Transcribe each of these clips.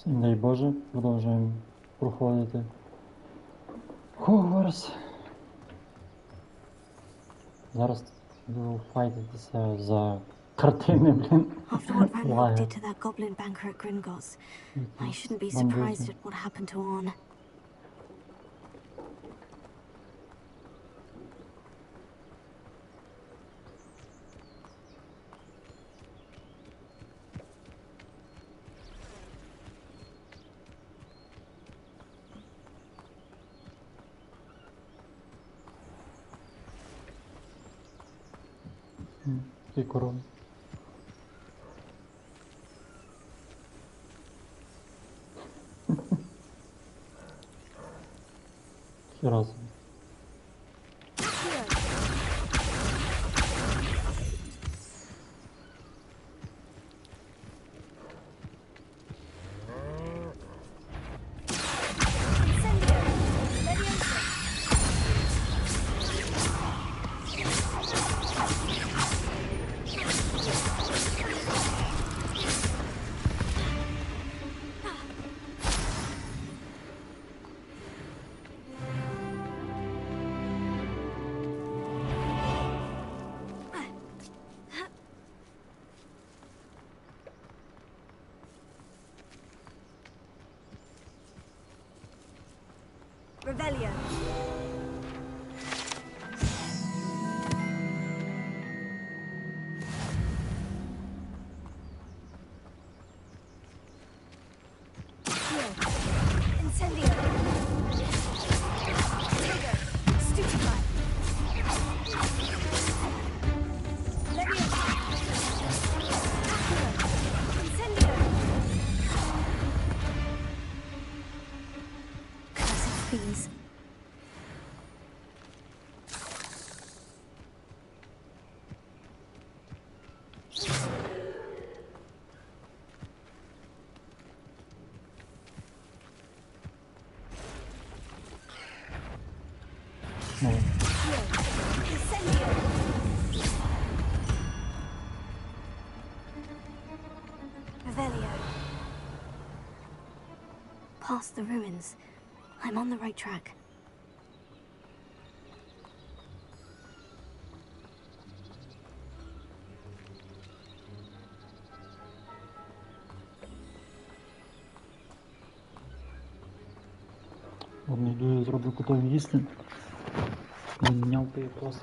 Дай Боже, продовжуємо проходити Hogwarts. Зараз буду файтитися за картини, блін. After what Van Rock did to that goblin banker at Gringotts, I shouldn't be surprised at what happened to Orn. Ти корона. Хіра собі. Revelio. Incendio. Trigger. Stupefy. Leviosa. Incendio. Cursed fiends. Revelio. Past the ruins. I'm on the right track. Ладно, йду, я зроблю готові їсти. Міняв пейпоси.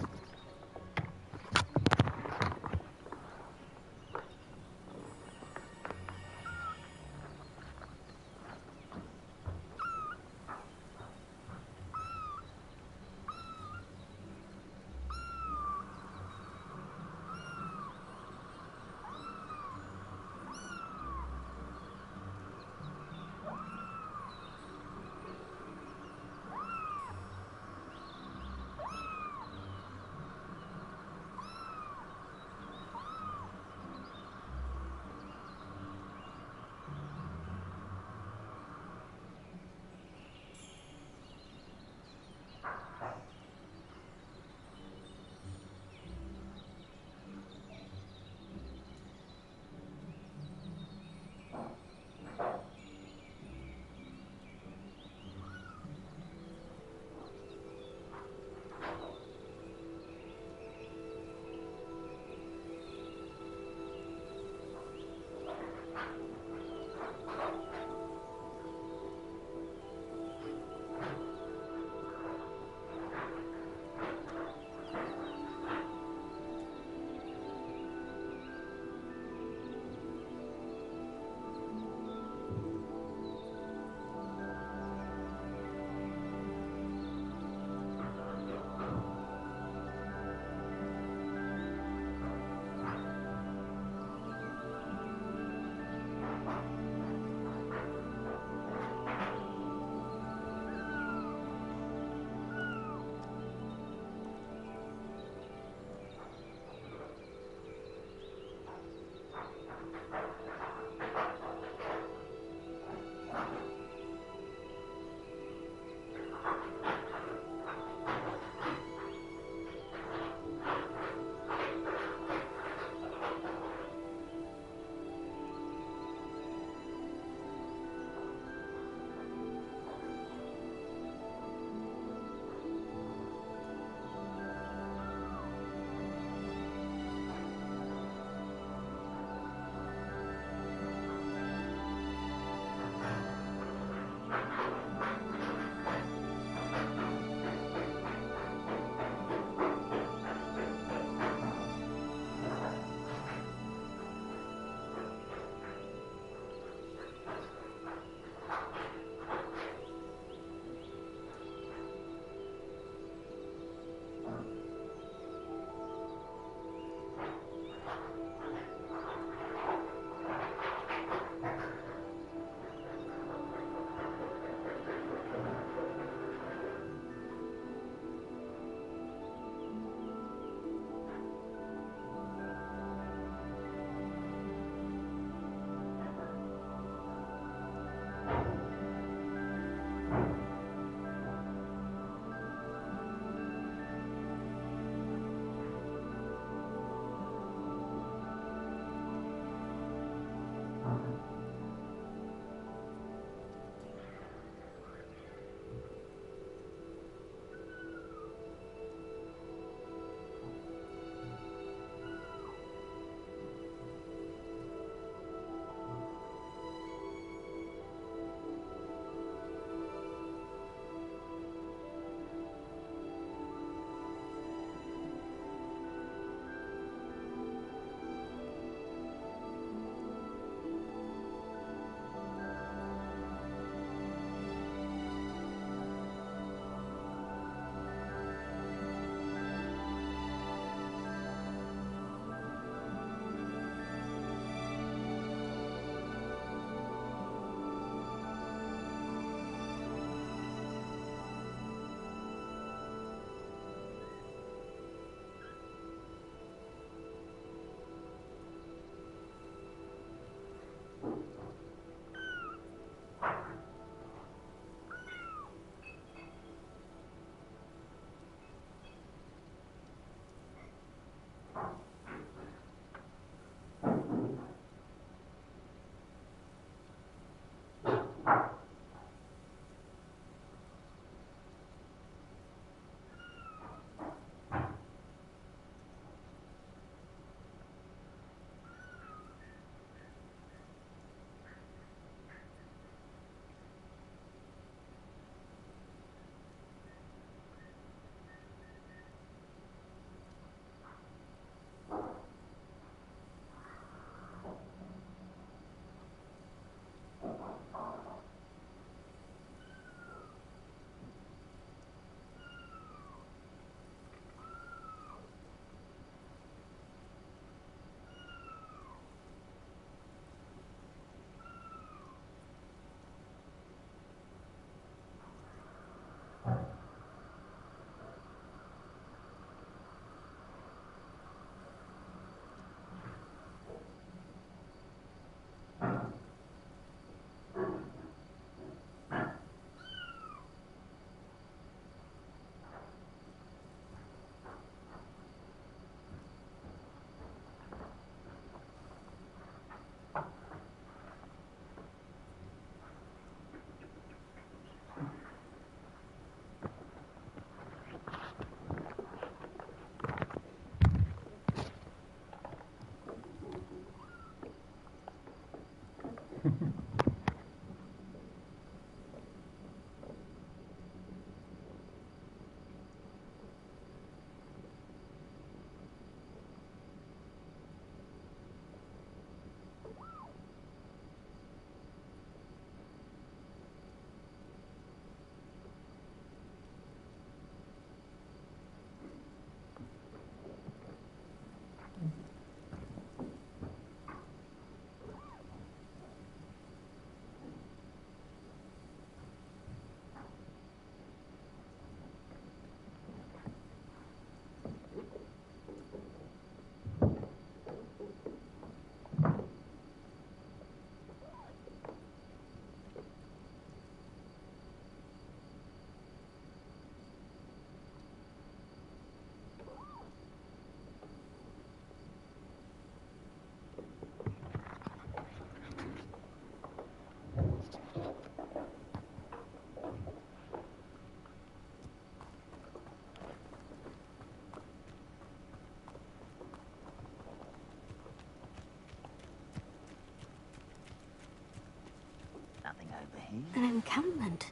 Nothing over here. An encampment.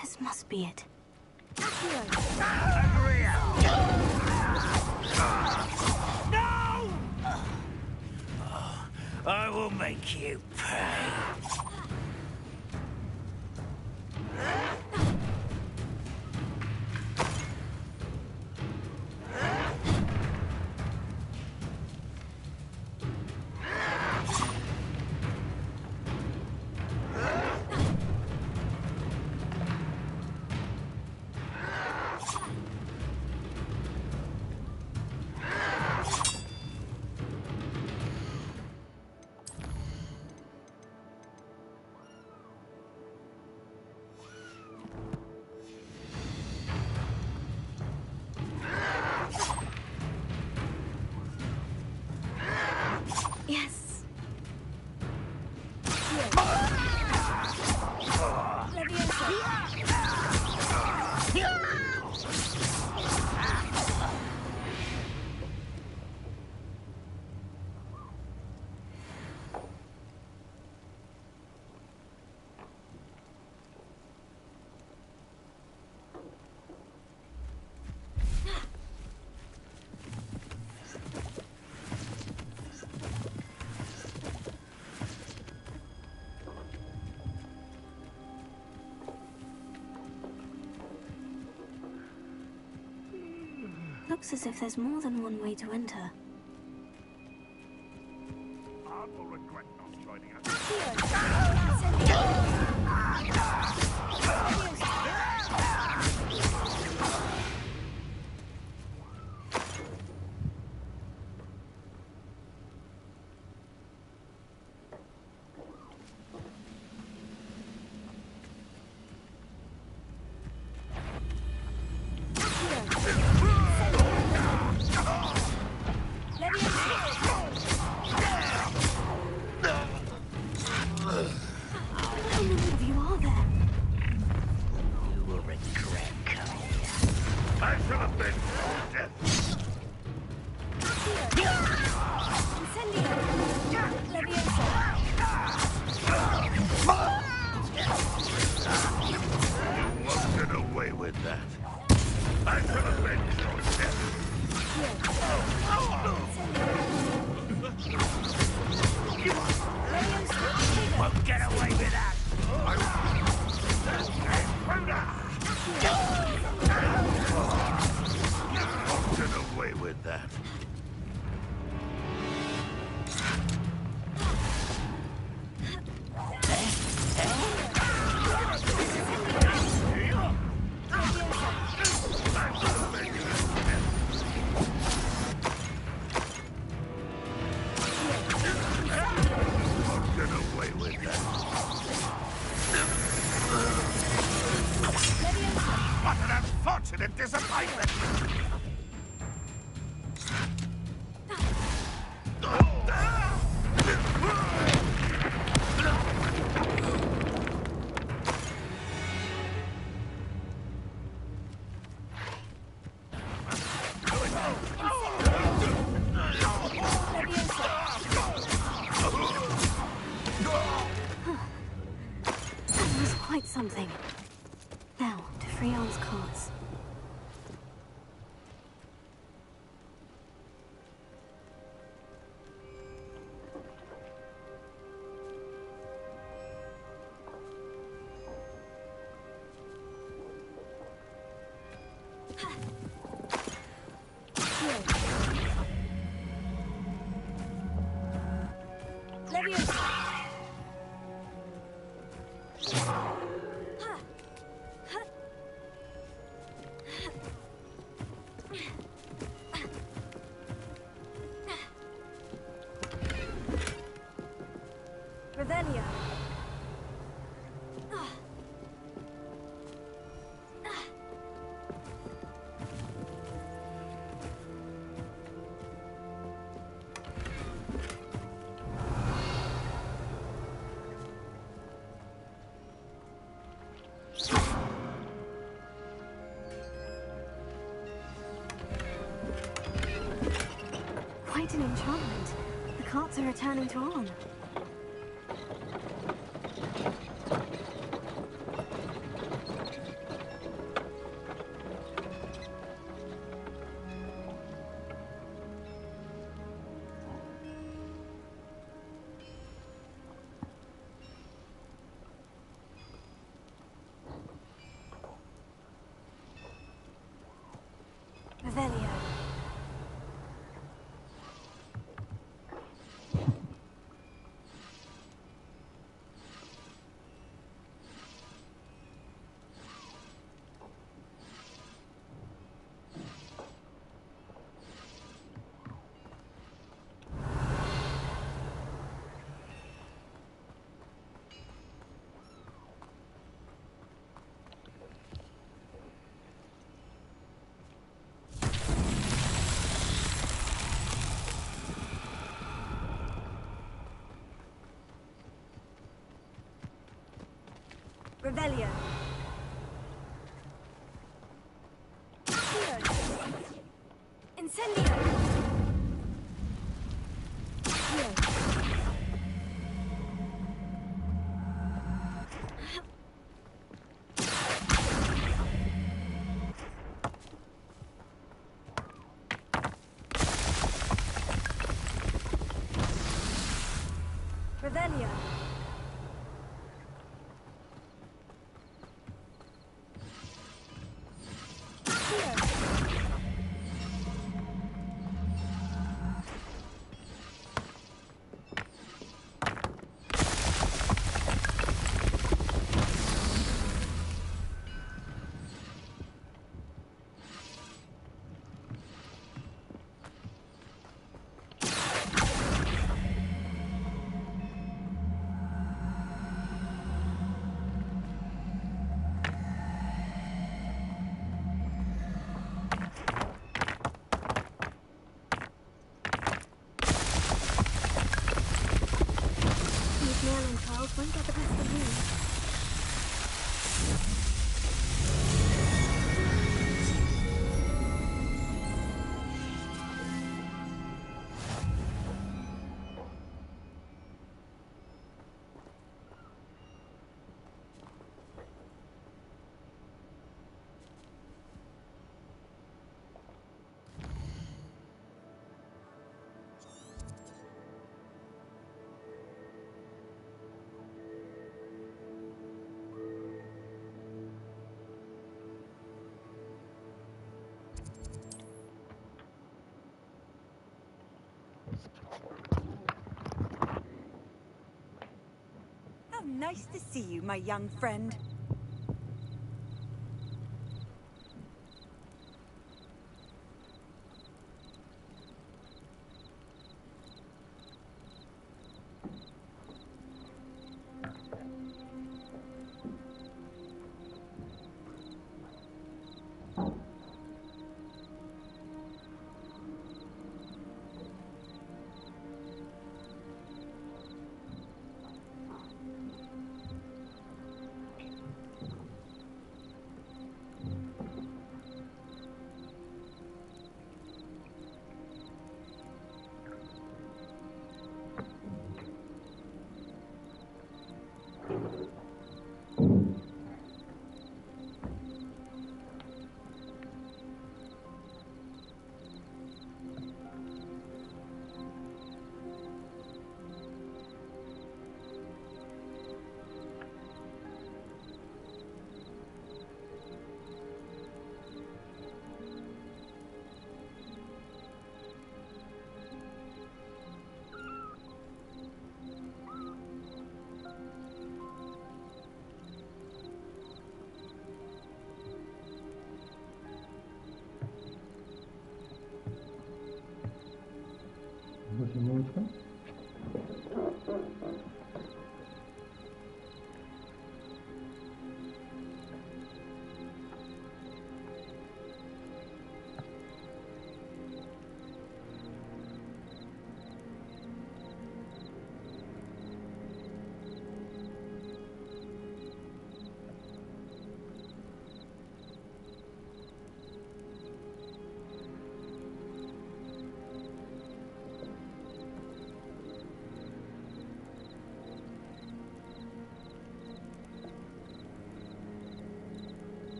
This must be it. No! I will make you pay. Yes. Looks as if there's more than one way to enter. I will regret not joining us. How many of you are there? You will regret coming here. I shall have been dead. You won't get away with that. I shall have been dead. Won't get away with that. Won't get away with that. Won't get away with that. What an unfortunate disappointment! quite something. Now, to Freon's cause. Revelio. Quite an enchantment. The carts are returning to on. Revelio. Revelio. Incendio. Revelio. Won't get the best of you. How nice to see you, my young friend.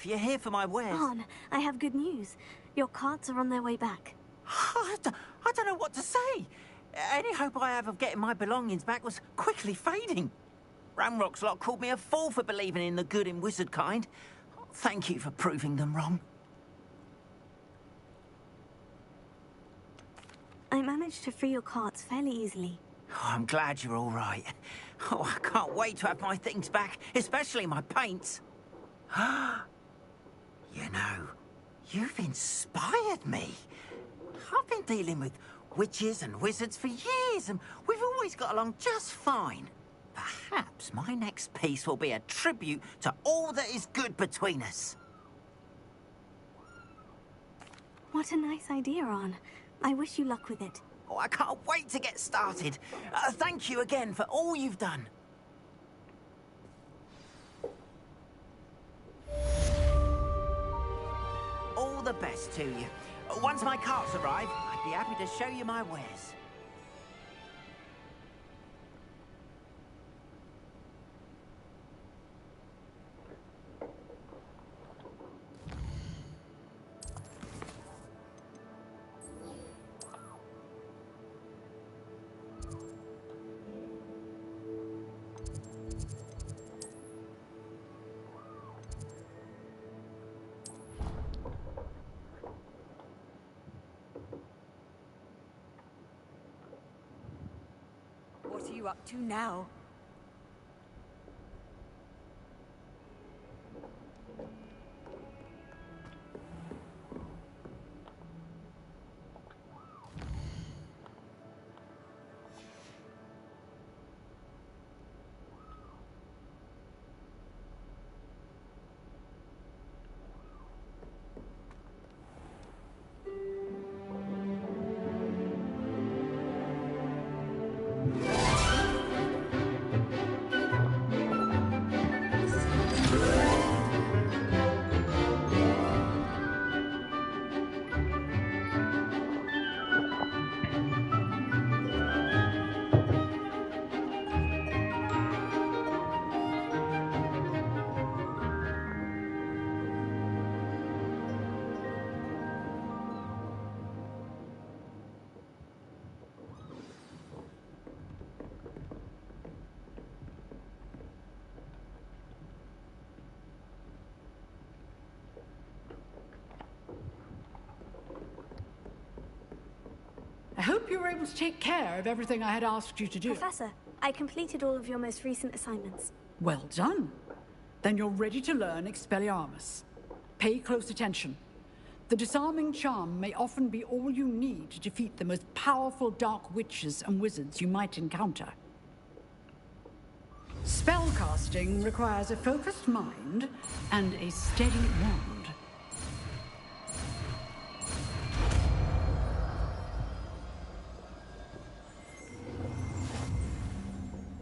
if you're here for my wares. On, I have good news. Your carts are on their way back. I don't know what to say. Any hope I have of getting my belongings back was quickly fading. Ramrock's lot called me a fool for believing in the good in wizard kind. Thank you for proving them wrong. I managed to free your carts fairly easily. Oh, I'm glad you're all right. Oh, I can't wait to have my things back, especially my paints. You know, you've inspired me. I've been dealing with witches and wizards for years, and we've always got along just fine. Perhaps my next piece will be a tribute to all that is good between us. What a nice idea, On. I wish you luck with it. Oh, I can't wait to get started. Thank you again for all you've done. All the best to you. Once my carts arrive, I'd be happy to show you my wares. What are you up to now? I hope you were able to take care of everything I had asked you to do. Professor, I completed all of your most recent assignments. Well done. Then you're ready to learn Expelliarmus. Pay close attention. The disarming charm may often be all you need to defeat the most powerful dark witches and wizards you might encounter. Spellcasting requires a focused mind and a steady wand.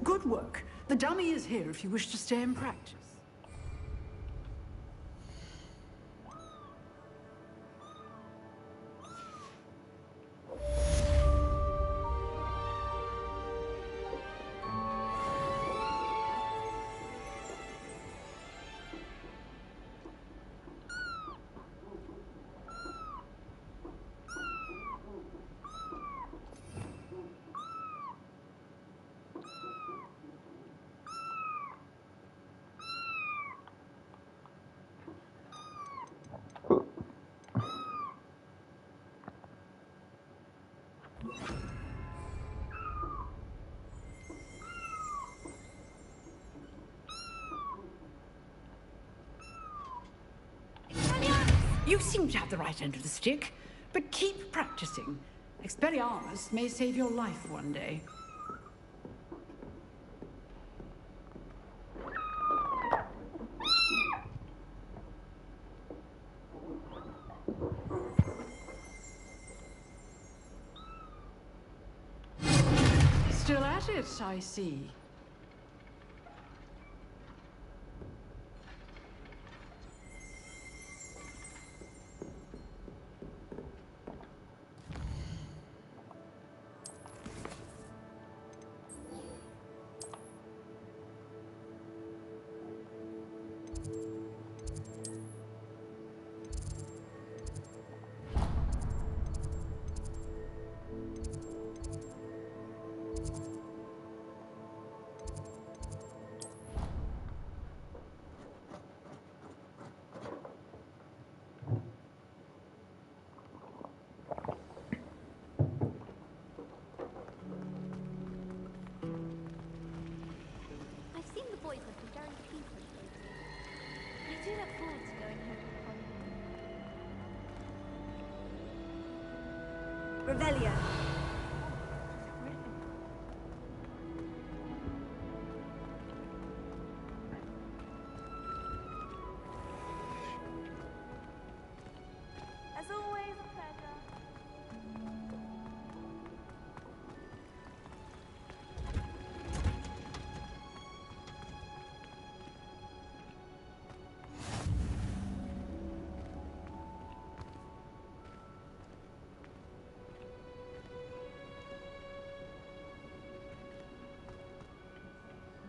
Good work. The dummy is here if you wish to stay in practice. You seem to have the right end of the stick, but keep practicing. Expelliarmus may save your life one day. Still at it, I see. Revelio. As always, a pleasure.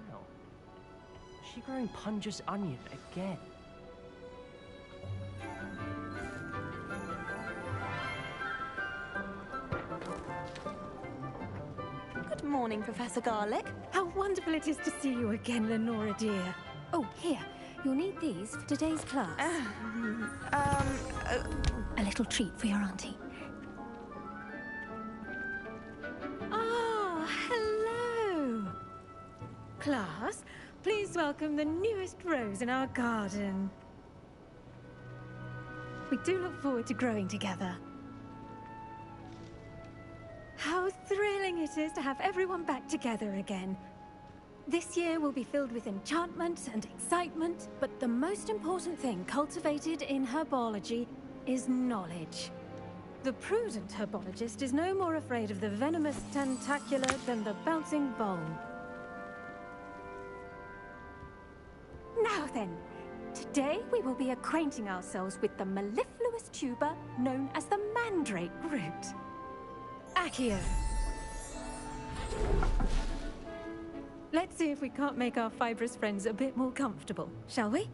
Hell, is she growing Punja's onion again? Good morning, Professor Garlic. How wonderful it is to see you again, Lenora dear. Oh, here. You'll need these for today's class. A little treat for your auntie. Ah, hello. Class, please welcome the newest rose in our garden. We do look forward to growing together. How thrilling it is to have everyone back together again. This year will be filled with enchantment and excitement, but the most important thing cultivated in herbology is knowledge. The prudent herbologist is no more afraid of the venomous tentacular than the bouncing bulb. Now then, today we will be acquainting ourselves with the mellifluous tuber known as the mandrake root. Accio. Let's see if we can't make our fibrous friends a bit more comfortable, shall we?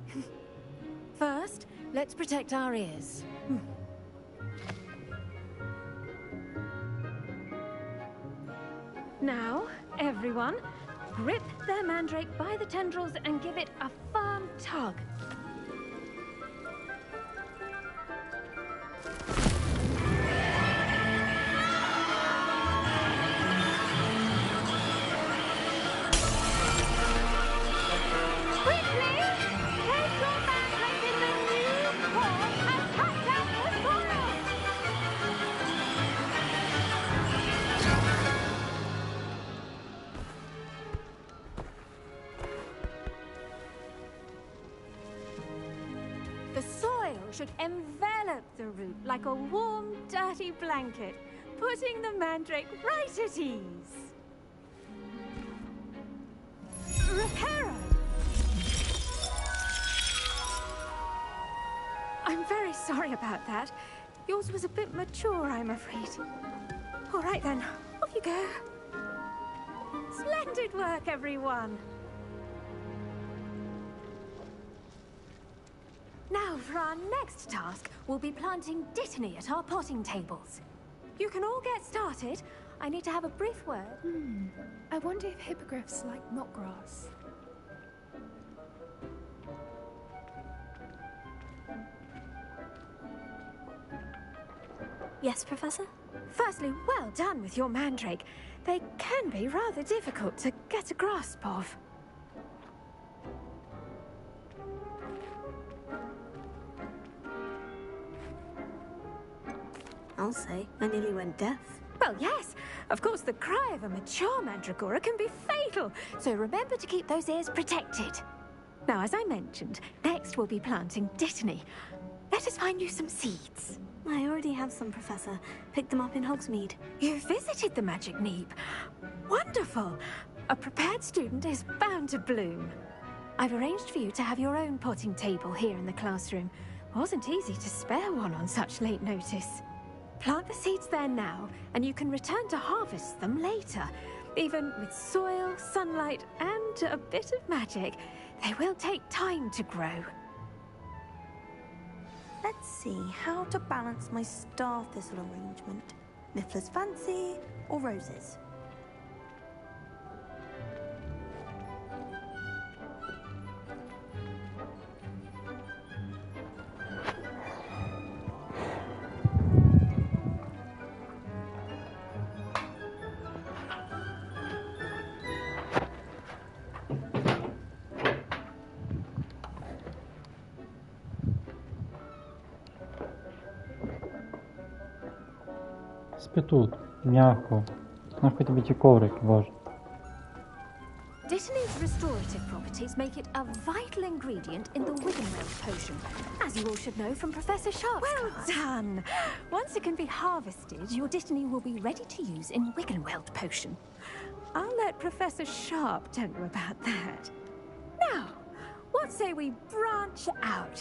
First, let's protect our ears. Now, everyone, grip their mandrake by the tendrils and give it a firm tug. The soil should envelop the root like a warm, dirty blanket, putting the mandrake right at ease. Reparo! I'm very sorry about that. Yours was a bit mature, I'm afraid. All right then, off you go. Splendid work, everyone. Now, for our next task, we'll be planting dittany at our potting tables. You can all get started. I need to have a brief word. I wonder if hippogriffs like knotgrass. Yes, Professor? Firstly, well done with your mandrake. They can be rather difficult to get a grasp of. I'll say, I nearly went deaf. Well, yes. Of course, the cry of a mature mandragora can be fatal, so remember to keep those ears protected. Now, as I mentioned, next we'll be planting dittany. Let us find you some seeds. I already have some, Professor. Picked them up in Hogsmeade. You visited the Magic Neep. Wonderful. A prepared student is bound to bloom. I've arranged for you to have your own potting table here in the classroom. Wasn't easy to spare one on such late notice. Plant the seeds there now, and you can return to harvest them later. Even with soil, sunlight, and a bit of magic, they will take time to grow. Let's see how to balance my star thistle arrangement. Miffler's Fancy or roses? Трошки тут. М'яко. Нахуй тобі ті коврики, боже. Dittany's restorative properties make it a vital ingredient in the Wiggenweld potion, as you all should know from Professor Sharp's class. Done! Once it can be harvested, your Dittany will be ready to use in Wiggenweld potion. I'll let Professor Sharp tell you about that. Now, what say we branch out?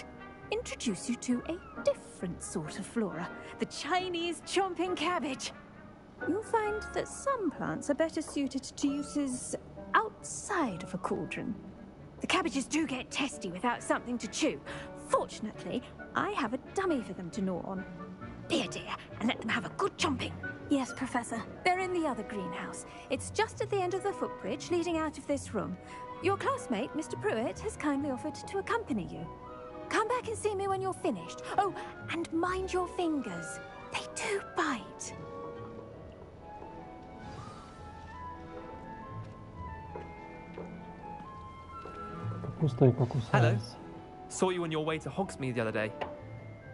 Introduce you to a different sort of flora, the Chinese chomping cabbage. You'll find that some plants are better suited to uses outside of a cauldron. The cabbages do get testy without something to chew. Fortunately, I have a dummy for them to gnaw on. Be a dear and let them have a good chomping. Yes, Professor. They're in the other greenhouse. It's just at the end of the footbridge leading out of this room. Your classmate, Mr. Pruitt, has kindly offered to accompany you. Come back and see me when you're finished. Oh, and mind your fingers. They do bite. Пустой Hello. покусается. Saw you on your way to Hogsmeade the other day.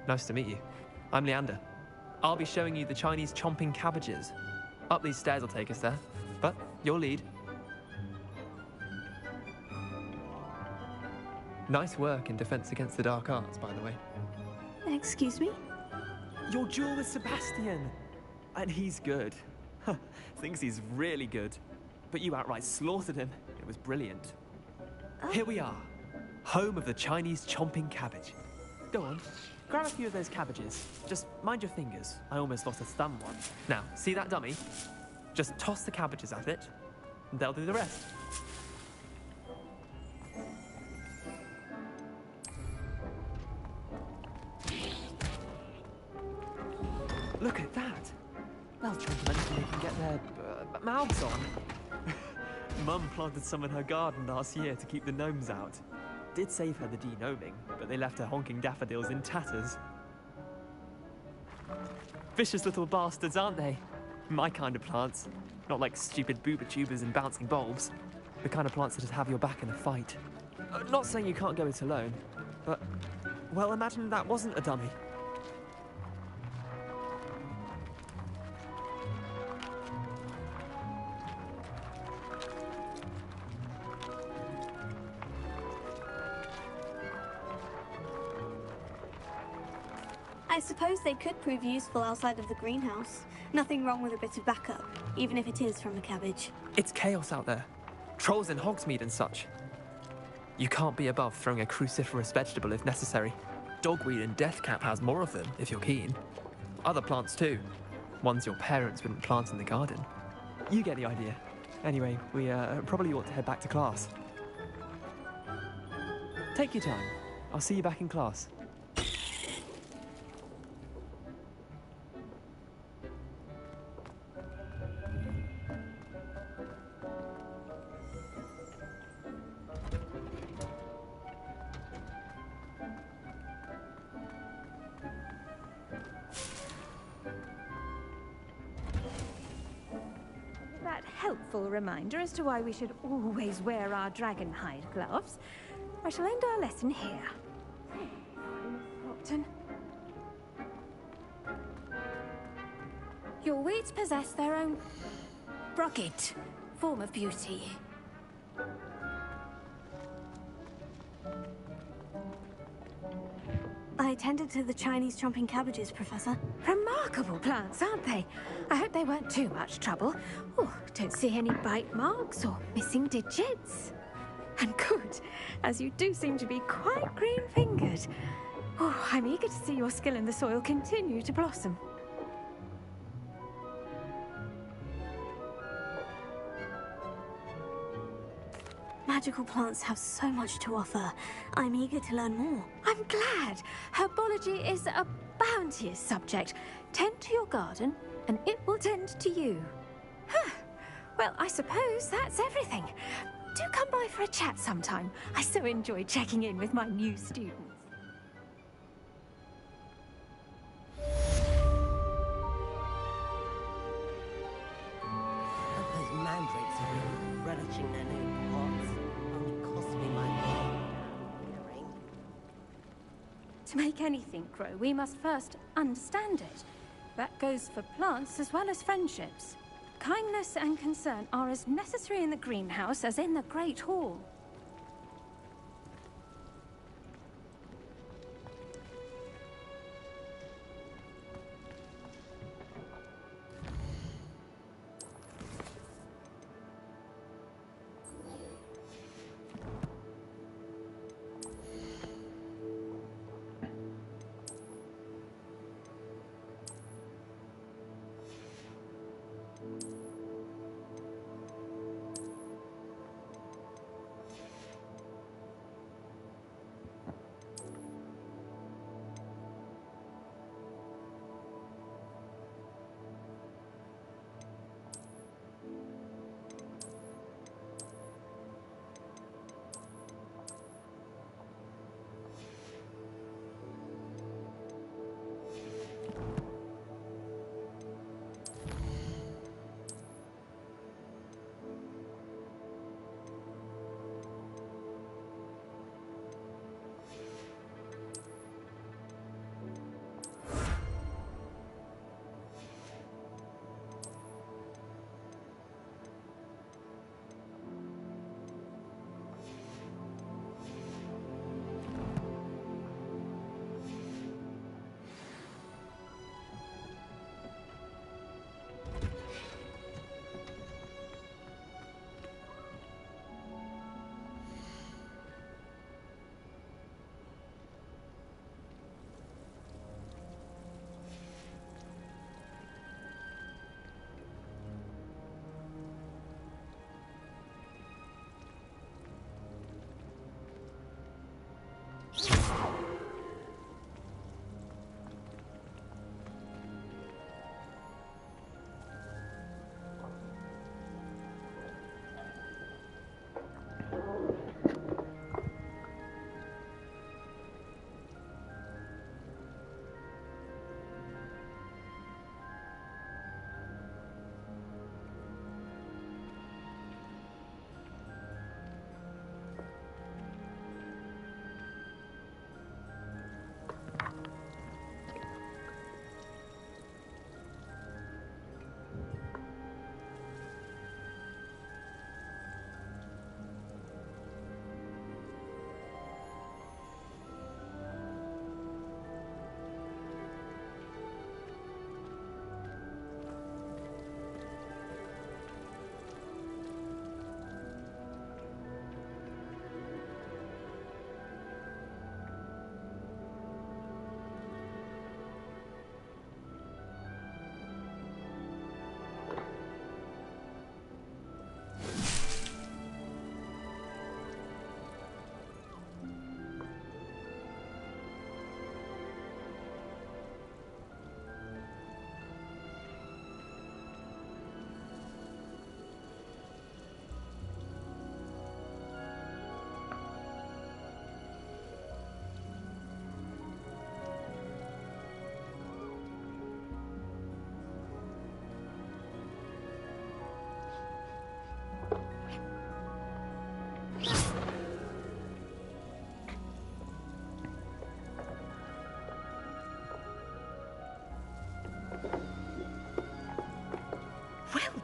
Nice to meet you. I'm Leander. I'll be showing you the Chinese chomping cabbages. Up these stairs will take us there, but your lead. Nice work in Defense Against the Dark Arts, by the way. Excuse me? Your duel with Sebastian! And he's good. Thinks he's really good. But you outright slaughtered him. It was brilliant. Here we are. Home of the Chinese chomping cabbage. Go on, grab a few of those cabbages. Just mind your fingers. I almost lost a thumb once. Now, see that dummy? Just toss the cabbages at it, and they'll do the rest. Look at that! They'll chomp them until they can get their mouths on. Mum planted some in her garden last year to keep the gnomes out. Did save her the de-gnoming, but they left her honking daffodils in tatters. Vicious little bastards, aren't they? My kind of plants. Not like stupid booba tubers and bouncing bulbs. The kind of plants that'd have your back in a fight. Not saying you can't go it alone, but... well, imagine that wasn't a dummy. I suppose they could prove useful outside of the greenhouse. Nothing wrong with a bit of backup, even if it is from a cabbage. It's chaos out there. Trolls in Hogsmeade and such. You can't be above throwing a cruciferous vegetable if necessary. Dogweed and deathcap has more of them, if you're keen. Other plants too. Ones your parents wouldn't plant in the garden. You get the idea. Anyway, we probably ought to head back to class. Take your time. I'll see you back in class. Helpful reminder as to why we should always wear our dragon hide gloves. I shall end our lesson here. Upton. Your weeds possess their own rugged form of beauty. I tended to the Chinese chomping cabbages, Professor. Remarkable plants, aren't they? I hope they weren't too much trouble. Oh, don't see any bite marks or missing digits. And good, as you do seem to be quite green-fingered. Oh, I'm eager to see your skill in the soil continue to blossom. Magical plants have so much to offer. I'm eager to learn more. I'm glad. Herbology is a bounteous subject. Tend to your garden, and it will tend to you. Well, I suppose that's everything. Do come by for a chat sometime. I so enjoy checking in with my new students. Those mandrakes are really relishing their new pots. Only cost me my To make anything grow, we must first understand it. That goes for plants as well as friendships. Kindness and concern are as necessary in the greenhouse as in the Great Hall.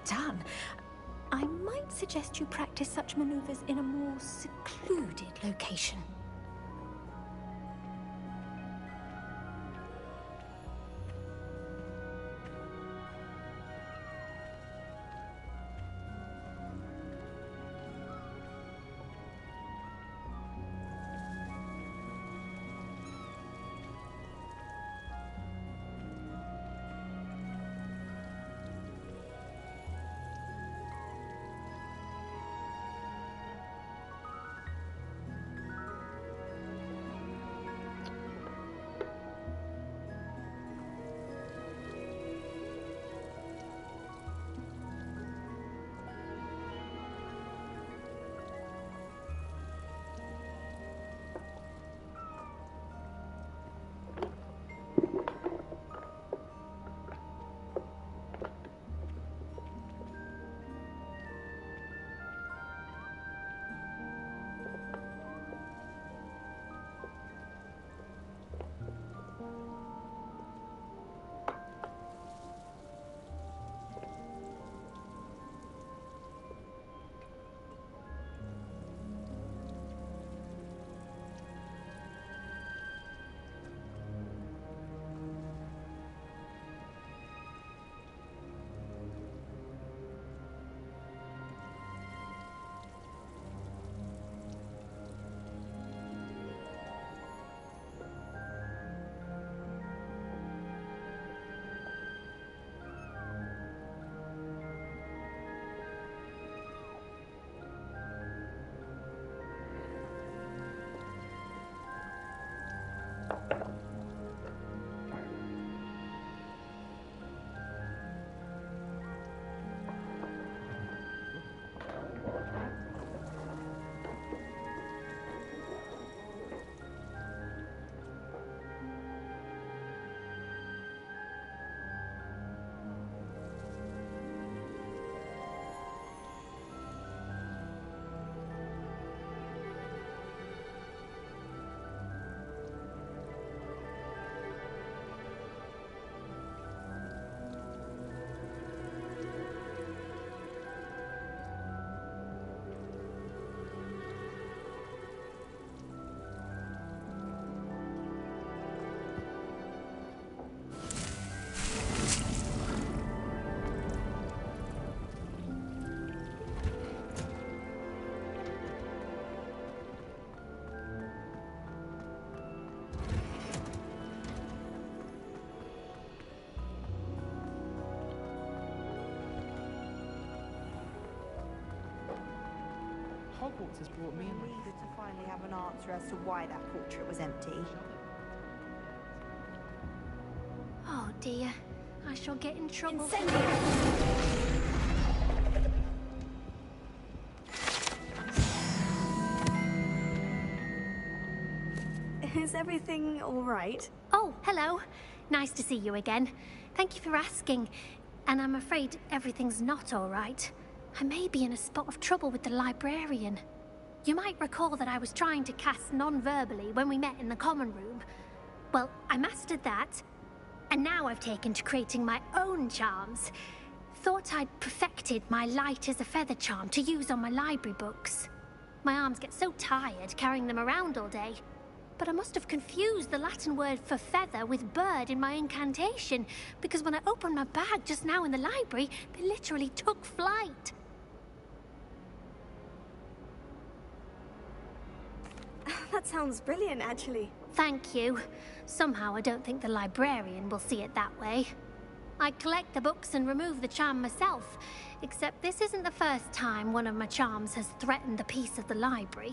Done. I might suggest you practice such maneuvers in a more secluded location. Hogwarts has brought me and I'm eager to finally have an answer as to why that portrait was empty. Oh dear, I shall get in trouble. Is everything all right? Oh, hello. Nice to see you again. Thank you for asking. And I'm afraid everything's not all right. I may be in a spot of trouble with the librarian. You might recall that I was trying to cast non-verbally when we met in the common room. Well, I mastered that, and now I've taken to creating my own charms. Thought I'd perfected my light as a feather charm to use on my library books. My arms get so tired carrying them around all day. But I must have confused the Latin word for feather with bird in my incantation, because when I opened my bag just now in the library, they literally took flight. That sounds brilliant, actually. Thank you. Somehow I don't think the librarian will see it that way. I collect the books and remove the charm myself, except this isn't the first time one of my charms has threatened the peace of the library.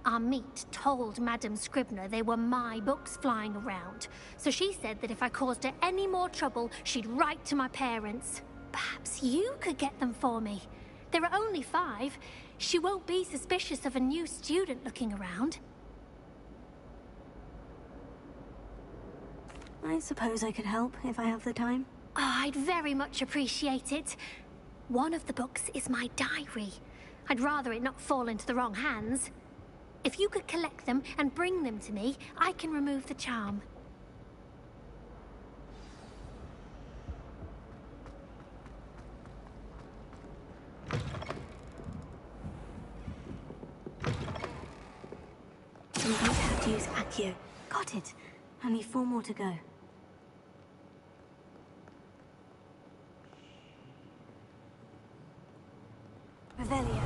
Our meet told Madame Scribner they were my books flying around, so she said that if I caused her any more trouble, she'd write to my parents. Perhaps you could get them for me. There are only 5. She won't be suspicious of a new student looking around. I suppose I could help if I have the time. Oh, I'd very much appreciate it. One of the books is my diary. I'd rather it not fall into the wrong hands. If you could collect them and bring them to me, I can remove the charm. I'm going to have to use Accio. Got it. Only 4 more to go. Revelio.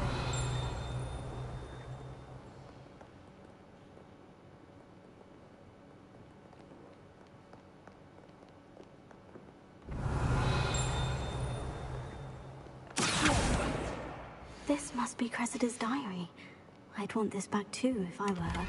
This must be Cressida's diary. I'd want this back too if I were her.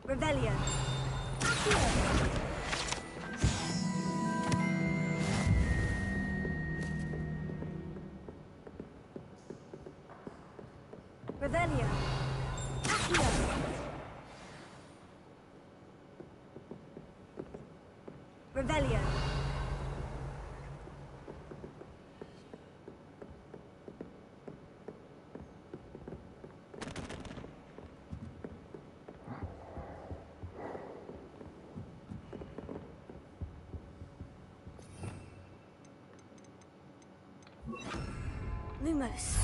Revelio. Revelio. Accio. Revelio. Lumos.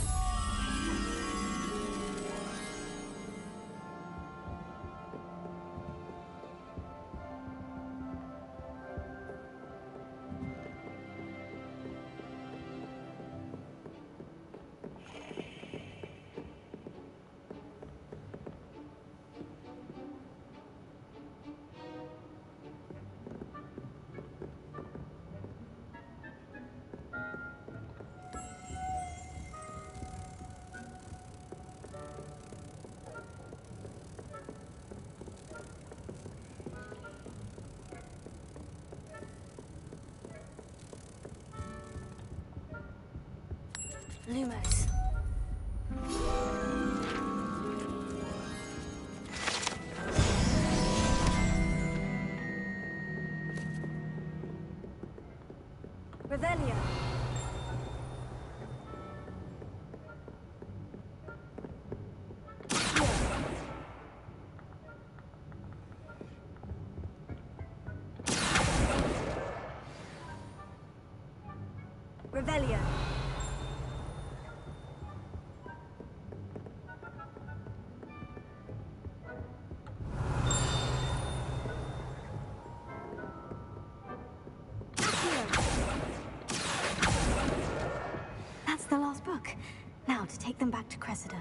Lumos. Revelio. Revelio. take them back to Cressida.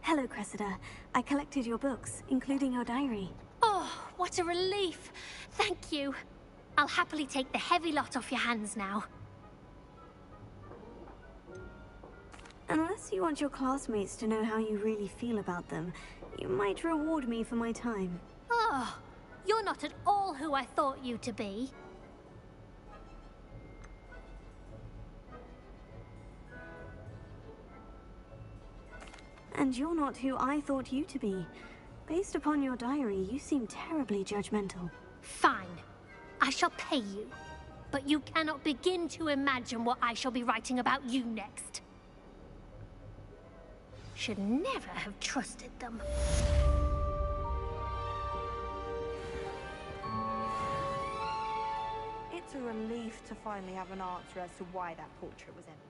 Hello, Cressida. I collected your books, including your diary. Oh, what a relief. Thank you. I'll happily take the heavy lot off your hands now. Unless you want your classmates to know how you really feel about them, you might reward me for my time. Oh, you're not at all who I thought you to be. And you're not who I thought you to be. Based upon your diary, you seem terribly judgmental. Fine. I shall pay you. But you cannot begin to imagine what I shall be writing about you next. Should never have trusted them. It's a relief to finally have an answer as to why that portrait was empty.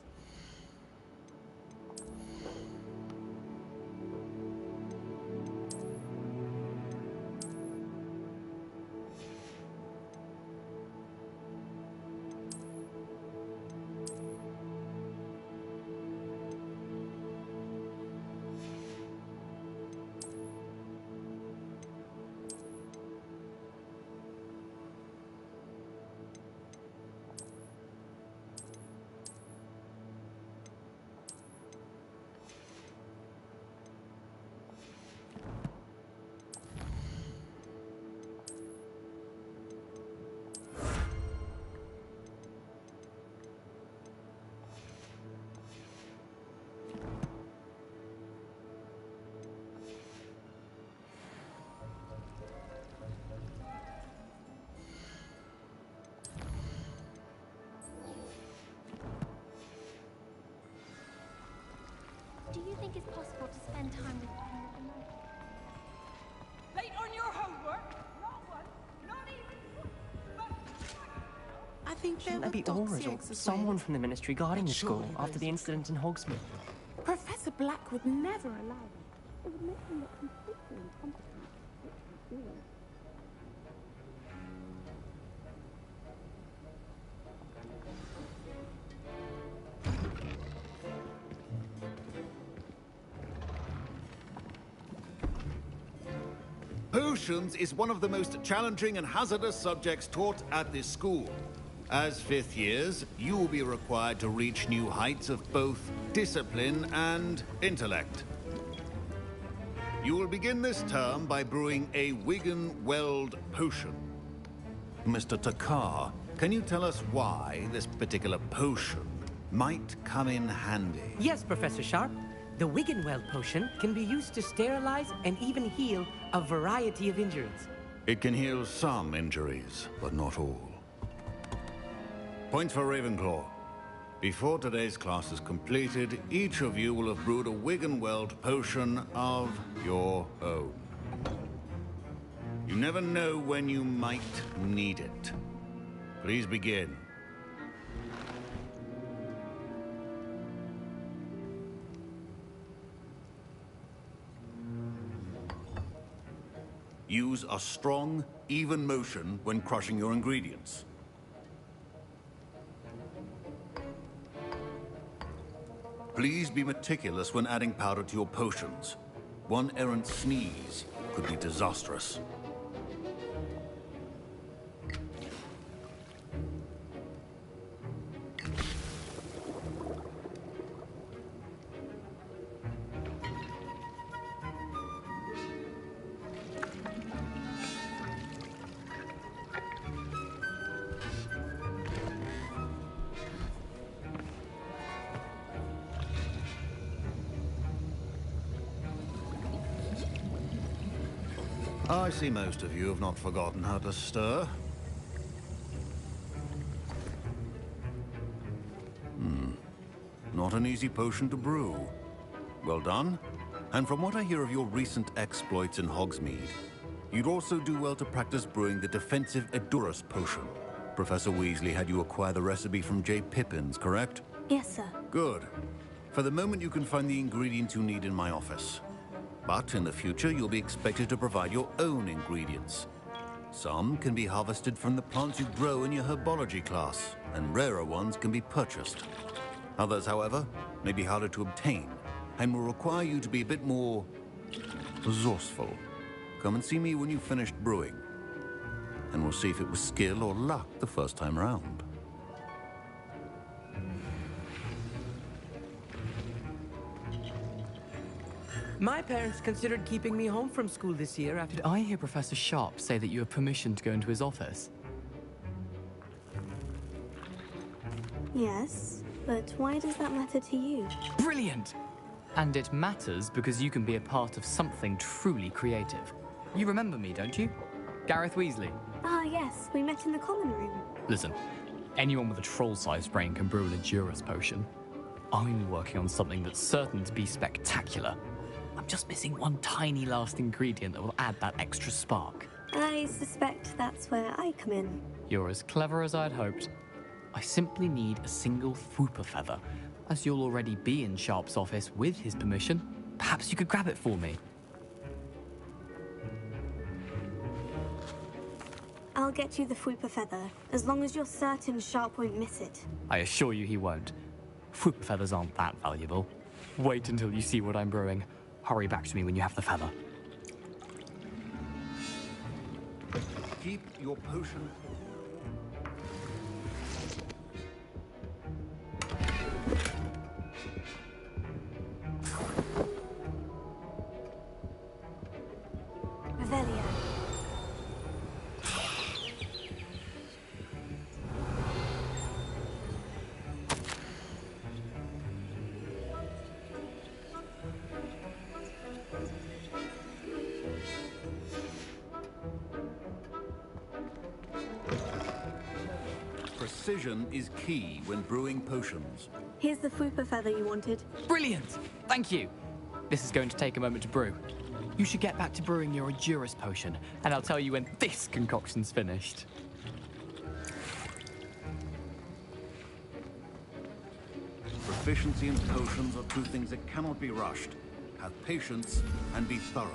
Do you think it's possible to spend time with Penny at the moment? Late on your homework? Not one, not even one. I think Shouldn't there be Aura's or someone from the ministry guarding the school after the incident in Hogsmeade? Professor Black would never allow it. It would make him look completely incompetent. Potions is one of the most challenging and hazardous subjects taught at this school. As fifth years, you will be required to reach new heights of both discipline and intellect. You will begin this term by brewing a Wigan-Weld potion. Mr. Takar, can you tell us why this particular potion might come in handy? Yes, Professor Sharp. The Wigan-Weld potion can be used to sterilize and even heal a variety of injuries. It can heal some injuries, but not all. Points for Ravenclaw. Before today's class is completed, each of you will have brewed a Wigan-Weld potion of your own. You never know when you might need it. Please begin. Use a strong, even motion when crushing your ingredients. Please be meticulous when adding powder to your potions. One errant sneeze could be disastrous. I see most of you have not forgotten how to stir. Not an easy potion to brew. Well done. And from what I hear of your recent exploits in Hogsmeade, you'd also do well to practice brewing the defensive Edurus potion. Professor Weasley had you acquire the recipe from J. Pippin's, correct? Yes, sir. Good. For the moment, you can find the ingredients you need in my office. But in the future, you'll be expected to provide your own ingredients. Some can be harvested from the plants you grow in your herbology class, and rarer ones can be purchased. Others, however, may be harder to obtain, and will require you to be a bit more resourceful. Come and see me when you've finished brewing, and we'll see if it was skill or luck the first time around. My parents considered keeping me home from school this year after... Did I hear Professor Sharp say that you have permission to go into his office? Yes, but why does that matter to you? Brilliant! And it matters because you can be a part of something truly creative. You remember me, don't you? Gareth Weasley. Ah, yes, we met in the common room. Listen, anyone with a troll-sized brain can brew an Edurus potion. I'm working on something that's certain to be spectacular. I'm just missing one tiny last ingredient that will add that extra spark. I suspect that's where I come in. You're as clever as I'd hoped. I simply need a single Fwooper feather. As you'll already be in Sharp's office with his permission, perhaps you could grab it for me. I'll get you the Fwooper feather, as long as you're certain Sharp won't miss it. I assure you he won't. Fwooper feathers aren't that valuable. Wait until you see what I'm brewing. Hurry back to me when you have the feather. Keep your potion. Revelio. Precision is key when brewing potions. Here's the Fwooper feather you wanted. Brilliant! Thank you! This is going to take a moment to brew. You should get back to brewing your Edurus potion, and I'll tell you when this concoction's finished. Proficiency in potions are two things that cannot be rushed. Have patience and be thorough.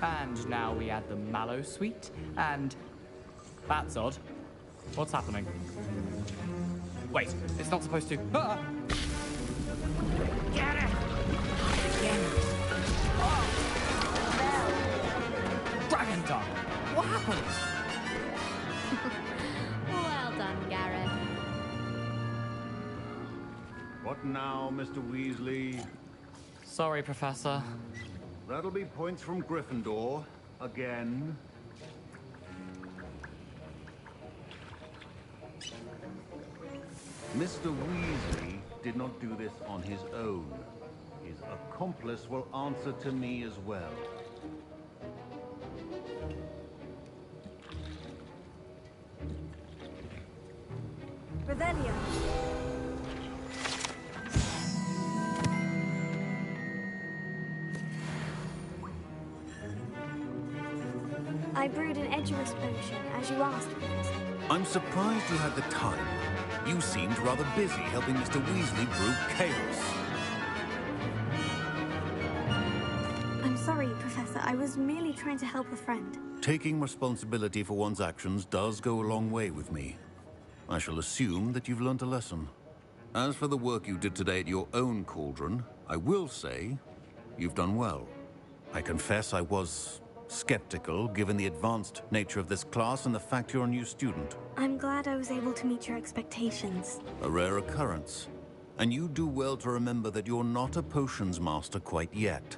And now we add the mallow sweet, and... That's odd. What's happening? Wait, it's not supposed to... Ah! Get it! Again. Dragon Dog! What happened? Well done, Gareth. What now, Mr. Weasley? Sorry, Professor. That'll be points from Gryffindor. Again. Mr. Weasley did not do this on his own. His accomplice will answer to me as well. Revelio. I brewed an Edurus potion, as you asked, Professor. I'm surprised you had the time. You seemed rather busy helping Mr. Weasley brew chaos. I'm sorry, Professor. I was merely trying to help a friend. Taking responsibility for one's actions does go a long way with me. I shall assume that you've learnt a lesson. As for the work you did today at your own cauldron, I will say you've done well. I confess I was skeptical, given the advanced nature of this class and the fact you're a new student. I'm glad I was able to meet your expectations. A rare occurrence. And you do well to remember that you're not a potions master quite yet.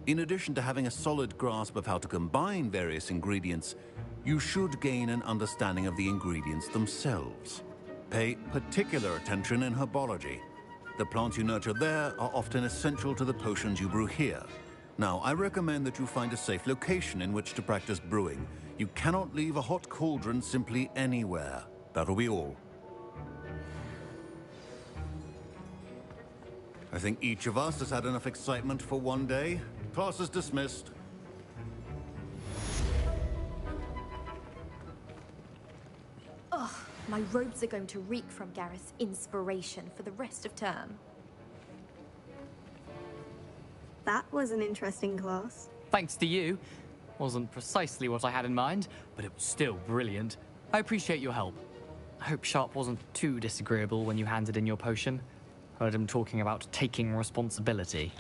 In addition to having a solid grasp of how to combine various ingredients, you should gain an understanding of the ingredients themselves. Pay particular attention in herbology. The plants you nurture there are often essential to the potions you brew here. Now, I recommend that you find a safe location in which to practice brewing. You cannot leave a hot cauldron simply anywhere. That'll be all. I think each of us has had enough excitement for one day. Class is dismissed. Ugh, my robes are going to reek from Gareth's inspiration for the rest of term. That was an interesting class. Thanks to you. Wasn't precisely what I had in mind, but it was still brilliant. I appreciate your help. I hope Sharp wasn't too disagreeable when you handed in your potion. Heard him talking about taking responsibility.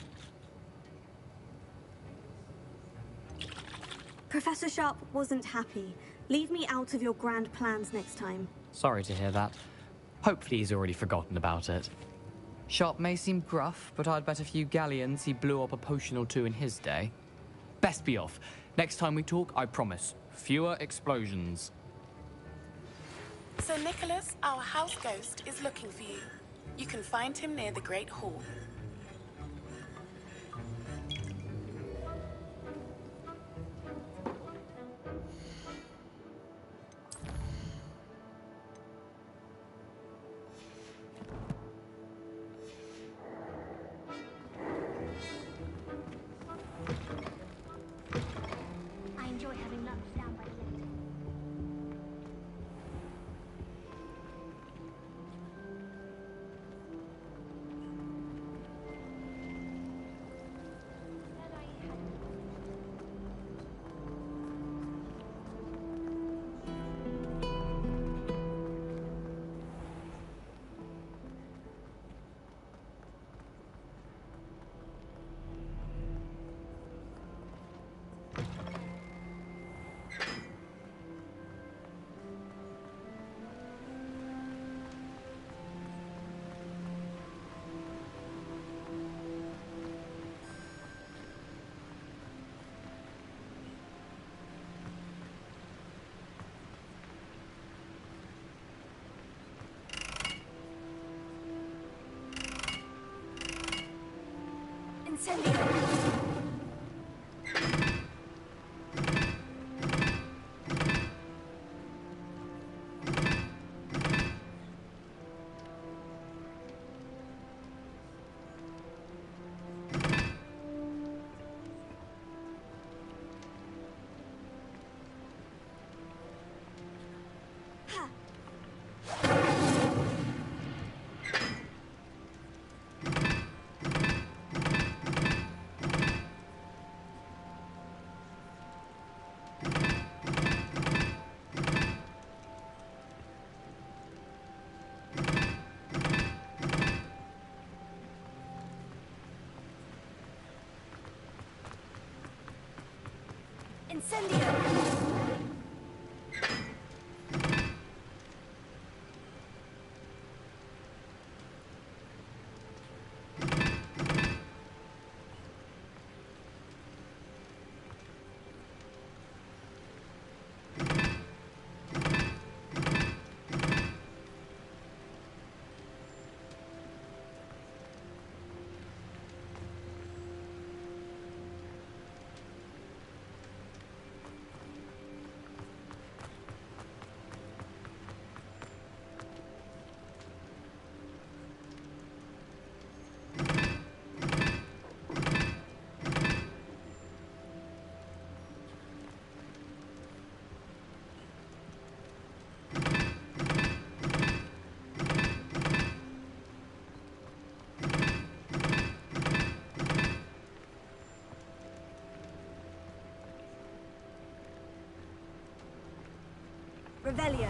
Professor Sharp wasn't happy. Leave me out of your grand plans next time. Sorry to hear that. Hopefully he's already forgotten about it. Sharp may seem gruff, but I'd bet a few galleons he blew up a potion or two in his day. Best be off. Next time we talk, I promise, fewer explosions. Sir Nicholas, our house ghost, is looking for you. You can find him near the Great Hall. I enjoy having lunch down by the lake. Revelio.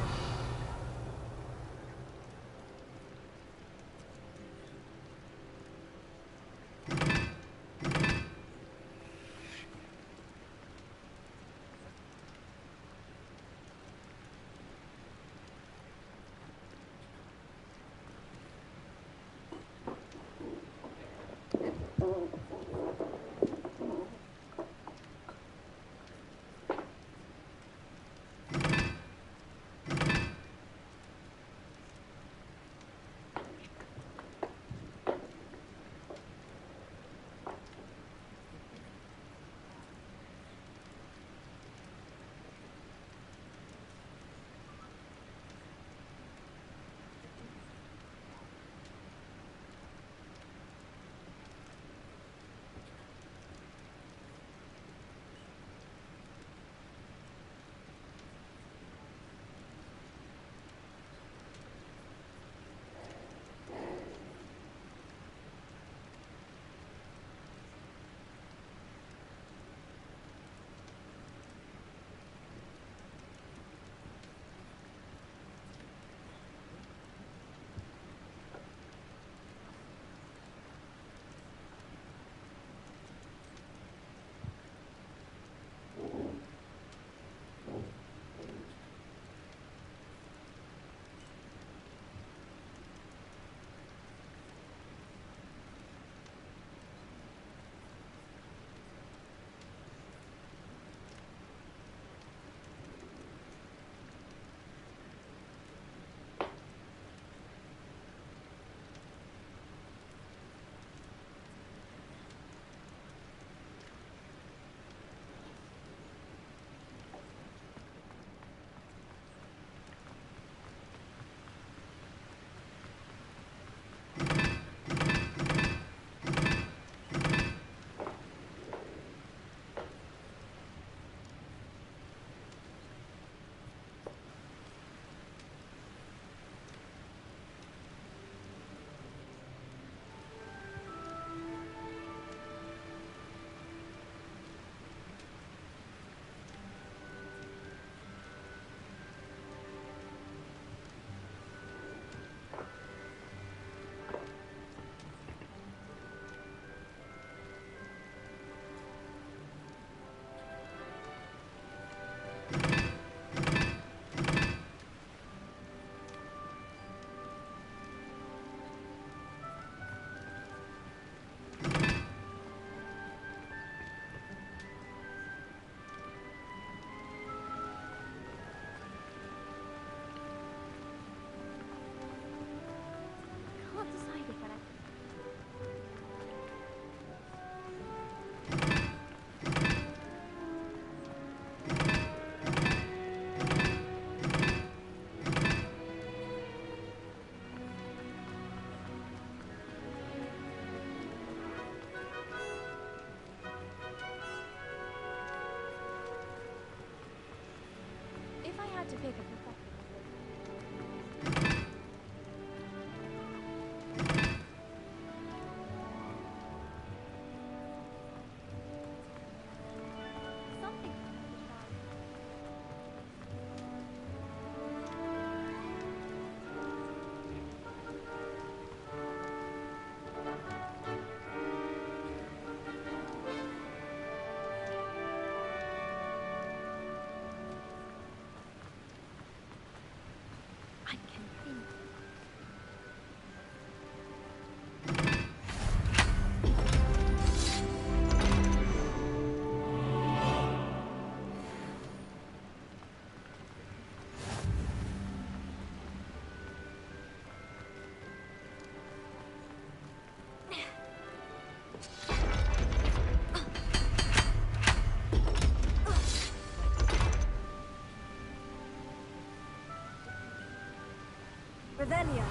Revelio.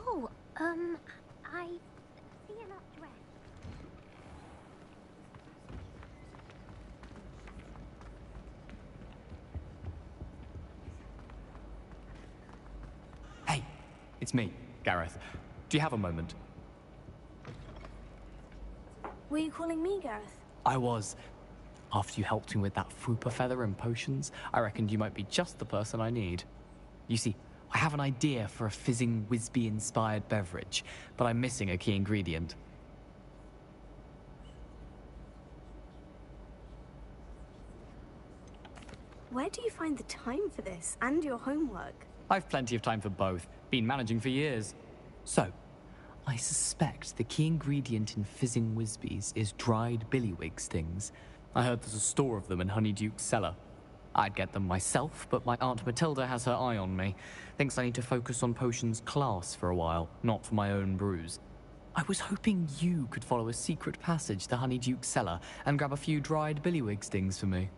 Oh, I see you're not dressed. Hey, it's me, Gareth. Do you have a moment? Were you calling me, Gareth? I was. After you helped me with that Fupa feather and potions, I reckoned you might be just the person I need. You see, I have an idea for a fizzing Wisby-inspired beverage, but I'm missing a key ingredient. Where do you find the time for this and your homework? I've plenty of time for both. Been managing for years. So, I suspect the key ingredient in fizzing Wisbies is dried billywig stings. I heard there's a store of them in Honeyduke's cellar. I'd get them myself, but my Aunt Matilda has her eye on me. Thinks I need to focus on potions class for a while, not for my own brews. I was hoping you could follow a secret passage to Honeyduke's cellar and grab a few dried billywig stings for me.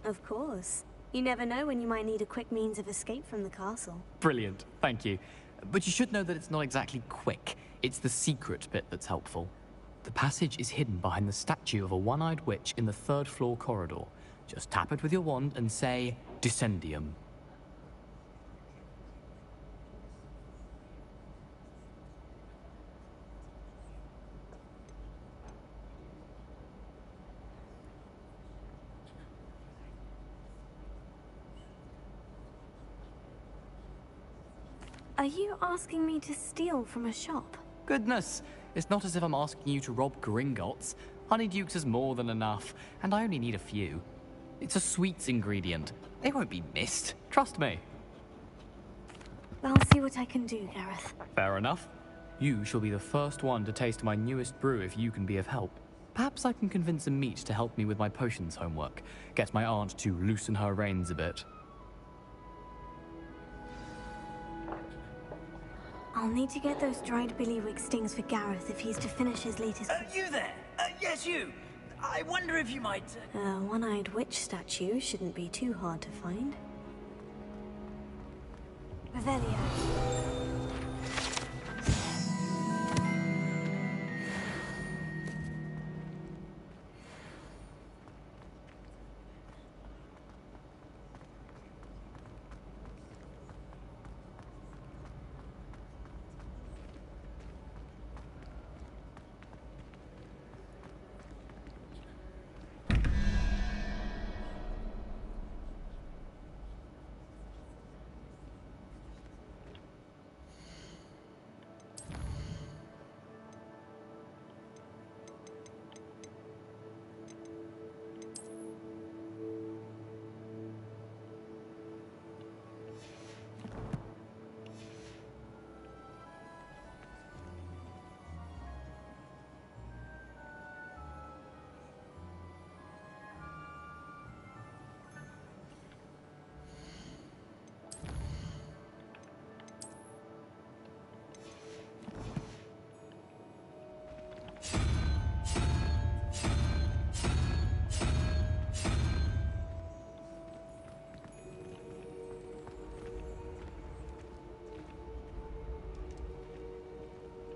Of course. You never know when you might need a quick means of escape from the castle. Brilliant, thank you. But you should know that it's not exactly quick. It's the secret bit that's helpful. The passage is hidden behind the statue of a one-eyed witch in the third-floor corridor. Just tap it with your wand and say, Descendium. Are you asking me to steal from a shop? Goodness, it's not as if I'm asking you to rob Gringotts. Honeydukes is more than enough, and I only need a few. It's a sweets ingredient. They won't be missed. Trust me. I'll see what I can do, Gareth. Fair enough. You shall be the first one to taste my newest brew if you can be of help. Perhaps I can convince a meat to help me with my potions homework. Get my aunt to loosen her reins a bit. I'll need to get those dried billywig stings for Gareth if he's to finish his latest... You there? Yes, you. I wonder if you might... A one-eyed witch statue shouldn't be too hard to find. Revelio.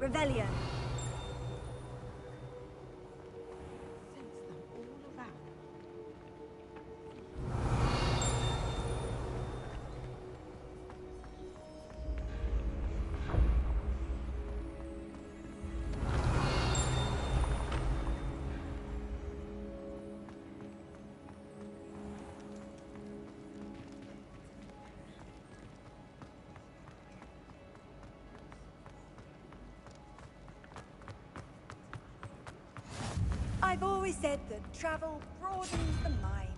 Revelio. I've always said that travel broadens the mind.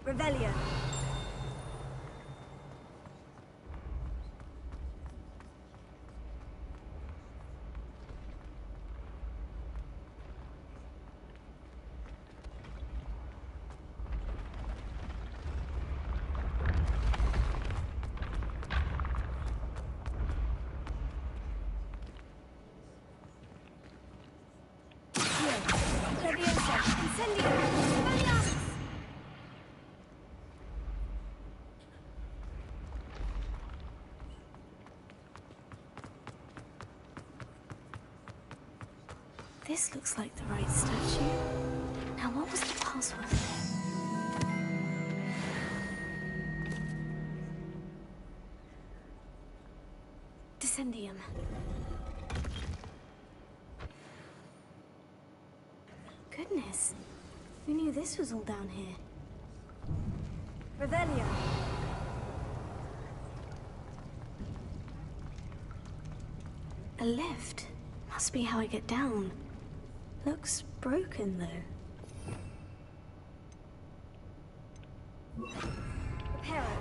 Revelio. This looks like the right statue. Now, what was the password? Descendium. Goodness. Who knew this was all down here? Revelio. A lift. Must be how I get down. Looks broken, though. Repair it.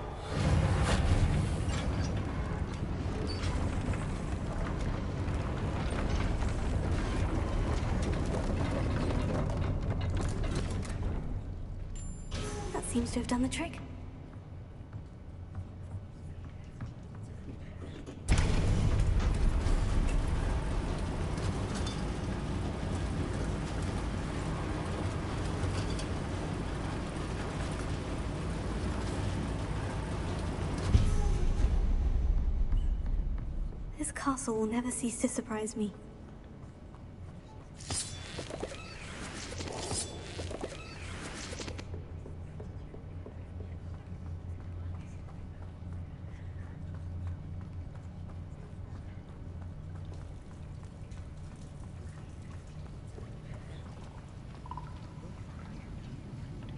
That seems to have done the trick. This castle will never cease to surprise me.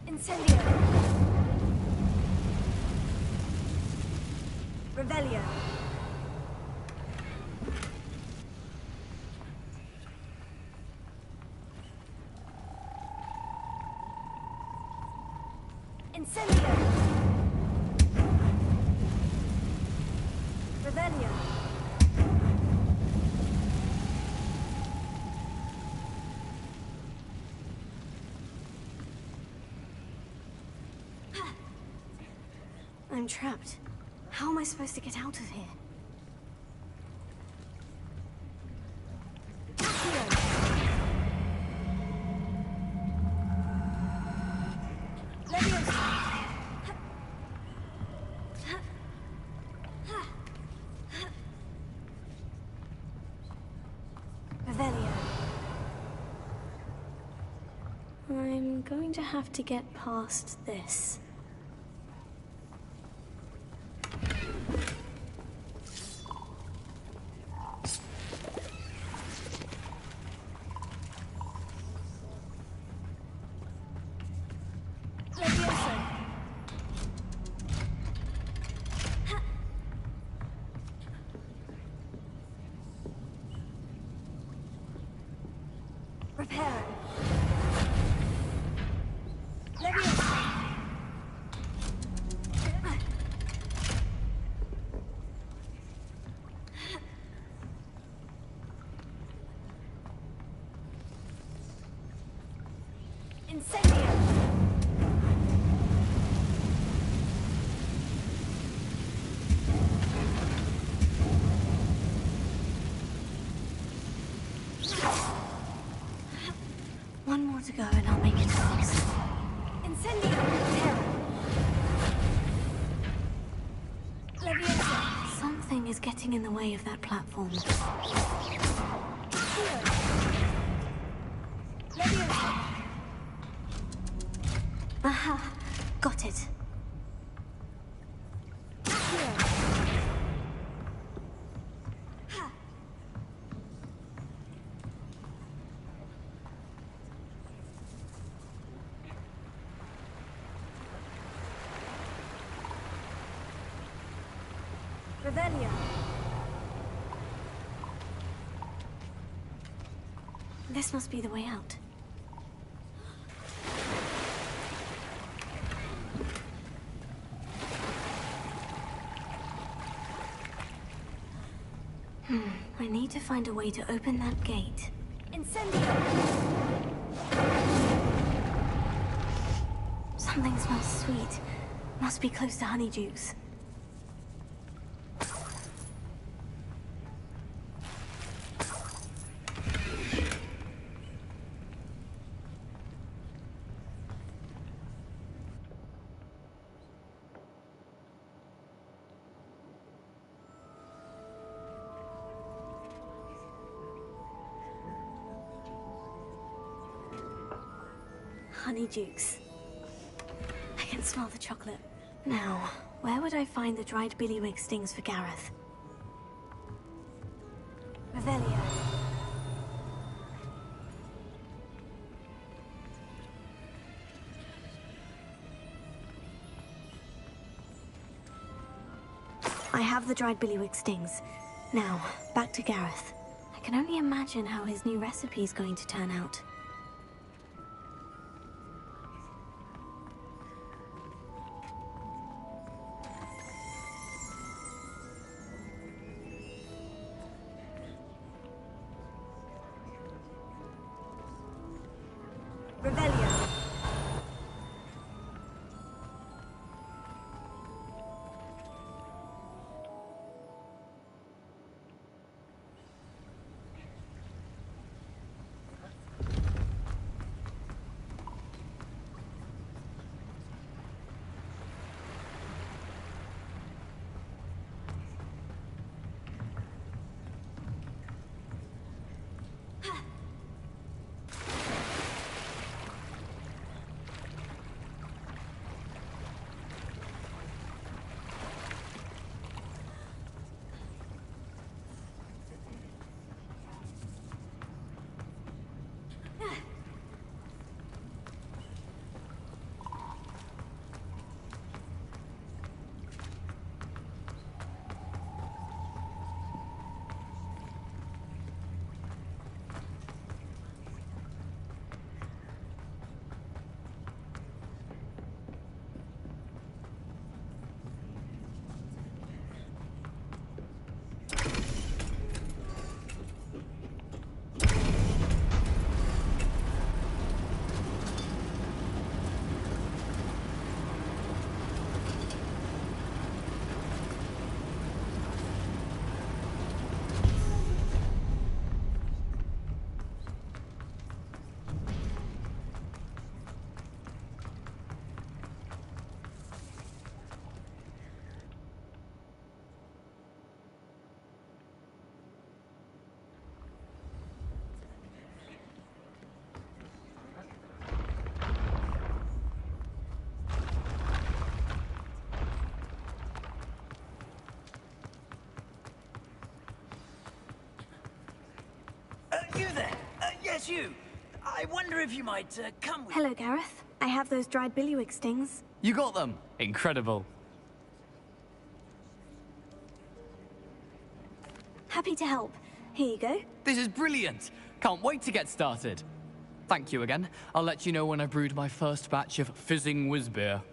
Incendio. Revelio. Incendio. Revelio. I'm trapped. How am I supposed to get out of here? I'm going to have to get past this. Repair. One more to go and I'll make it across. Incendio. Something is getting in the way of that platform. Aha! Got it. Revelio. This must be the way out. I need to find a way to open that gate. Incendio! Something smells sweet. Must be close to Honeydukes. Honeydukes. I can smell the chocolate. Now, where would I find the dried billywig stings for Gareth? Revelio. I have the dried billywig stings. Now, back to Gareth. I can only imagine how his new recipe is going to turn out. Revelio. You there? Yes, you. I wonder if you might come with... Hello, Gareth. I have those dried billywig stings. You got them. Incredible. Happy to help. Here you go. This is brilliant. Can't wait to get started. Thank you again. I'll let you know when I've brewed my first batch of fizzing whiz beer.